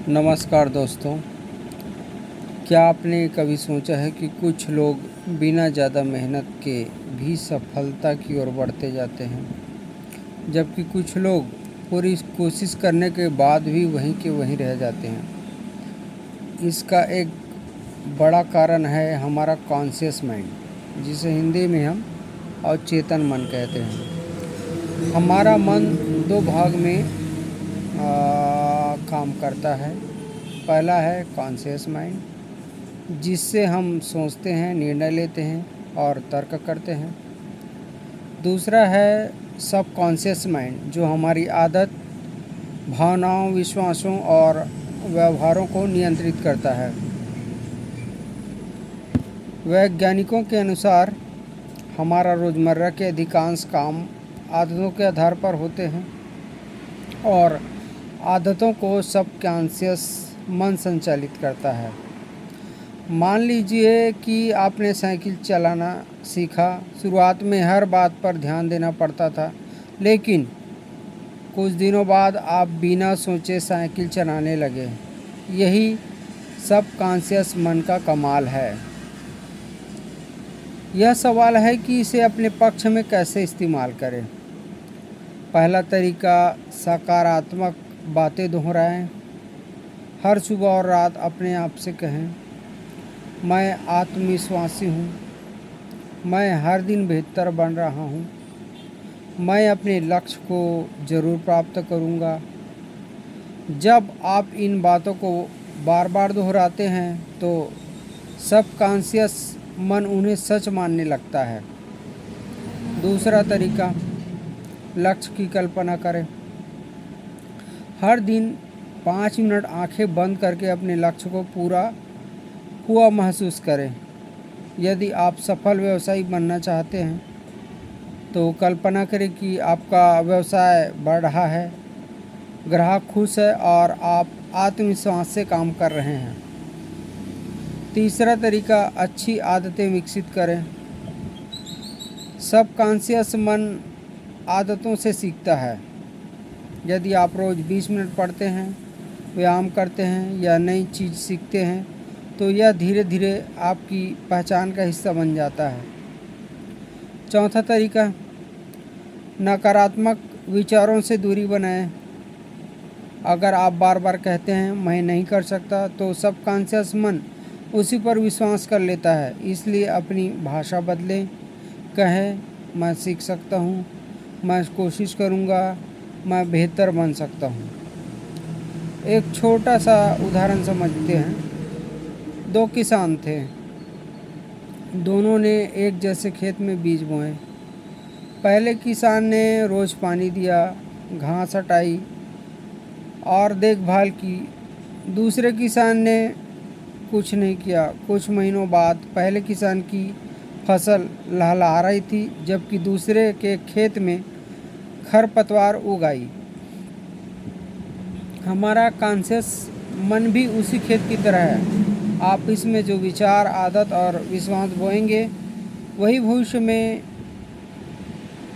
नमस्कार दोस्तों। क्या आपने कभी सोचा है कि कुछ लोग बिना ज़्यादा मेहनत के भी सफलता की ओर बढ़ते जाते हैं, जबकि कुछ लोग पूरी कोशिश करने के बाद भी वहीं के वहीं रह जाते हैं। इसका एक बड़ा कारण है हमारा कॉन्शियस माइंड, जिसे हिंदी में हम अवचेतन मन कहते हैं। हमारा मन दो भाग में काम करता है। पहला है कॉन्शियस माइंड, जिससे हम सोचते हैं, निर्णय लेते हैं और तर्क करते हैं। दूसरा है सबकॉन्शियस माइंड, जो हमारी आदत, भावनाओं, विश्वासों और व्यवहारों को नियंत्रित करता है। वैज्ञानिकों के अनुसार हमारा रोज़मर्रा के अधिकांश काम आदतों के आधार पर होते हैं और आदतों को सबकॉन्शियस मन संचालित करता है। मान लीजिए कि आपने साइकिल चलाना सीखा। शुरुआत में हर बात पर ध्यान देना पड़ता था, लेकिन कुछ दिनों बाद आप बिना सोचे साइकिल चलाने लगे। यही सबकॉन्शियस मन का कमाल है। यह सवाल है कि इसे अपने पक्ष में कैसे इस्तेमाल करें। पहला तरीका, सकारात्मक बातें दोहराएं। हर सुबह और रात अपने आप से कहें, मैं आत्मविश्वासी हूँ, मैं हर दिन बेहतर बन रहा हूँ, मैं अपने लक्ष्य को ज़रूर प्राप्त करूँगा। जब आप इन बातों को बार बार दोहराते हैं तो सबकॉन्शियस मन उन्हें सच मानने लगता है। दूसरा तरीका, लक्ष्य की कल्पना करें। हर दिन 5 मिनट आंखें बंद करके अपने लक्ष्य को पूरा हुआ महसूस करें। यदि आप सफल व्यवसायी बनना चाहते हैं तो कल्पना करें कि आपका व्यवसाय बढ़ रहा है, ग्राहक खुश है और आप आत्मविश्वास से काम कर रहे हैं। तीसरा तरीका, अच्छी आदतें विकसित करें। सबकॉन्शियस मन आदतों से सीखता है। यदि आप रोज़ 20 मिनट पढ़ते हैं, व्यायाम करते हैं या नई चीज़ सीखते हैं तो यह धीरे धीरे आपकी पहचान का हिस्सा बन जाता है। चौथा तरीका, नकारात्मक विचारों से दूरी बनाएं। अगर आप बार बार कहते हैं मैं नहीं कर सकता, तो सबकॉन्शियस मन उसी पर विश्वास कर लेता है। इसलिए अपनी भाषा बदलें। कहें, मैं सीख सकता हूँ, मैं कोशिश करूँगा, मैं बेहतर बन सकता हूँ। एक छोटा सा उदाहरण समझते हैं। 2 किसान थे। दोनों ने एक जैसे खेत में बीज बोए। पहले किसान ने रोज़ पानी दिया, घास हटाई और देखभाल की। दूसरे किसान ने कुछ नहीं किया। कुछ महीनों बाद पहले किसान की फसल लहलहा रही थी, जबकि दूसरे के खेत में खरपतवार उग आई। हमारा कॉन्शियस मन भी उसी खेत की तरह है। आप इसमें जो विचार, आदत और विश्वास बोएंगे, वही भविष्य में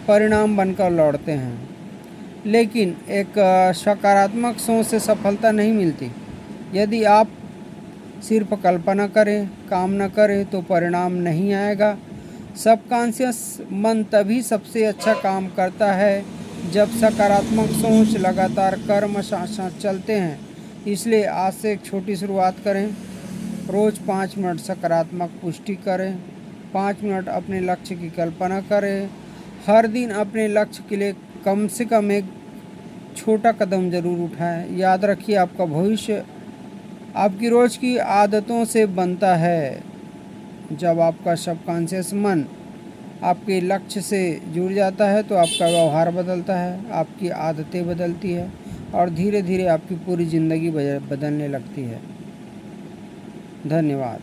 परिणाम बनकर लौटते हैं। लेकिन एक सकारात्मक सोच से सफलता नहीं मिलती। यदि आप सिर्फ कल्पना करें, काम न करें तो परिणाम नहीं आएगा। सबकॉन्शियस मन तभी सबसे अच्छा काम करता है जब सकारात्मक सोच, लगातार कर्म साथ साथ चलते हैं। इसलिए आज से एक छोटी शुरुआत करें। रोज़ 5 मिनट सकारात्मक पुष्टि करें, 5 मिनट अपने लक्ष्य की कल्पना करें। हर दिन अपने लक्ष्य के लिए कम से कम एक छोटा कदम ज़रूर उठाएं। याद रखिए, आपका भविष्य आपकी रोज़ की आदतों से बनता है। जब आपका सबकॉन्शियस मन आपके लक्ष्य से जुड़ जाता है तो आपका व्यवहार बदलता है, आपकी आदतें बदलती है और धीरे धीरे आपकी पूरी ज़िंदगी बदलने लगती है। धन्यवाद।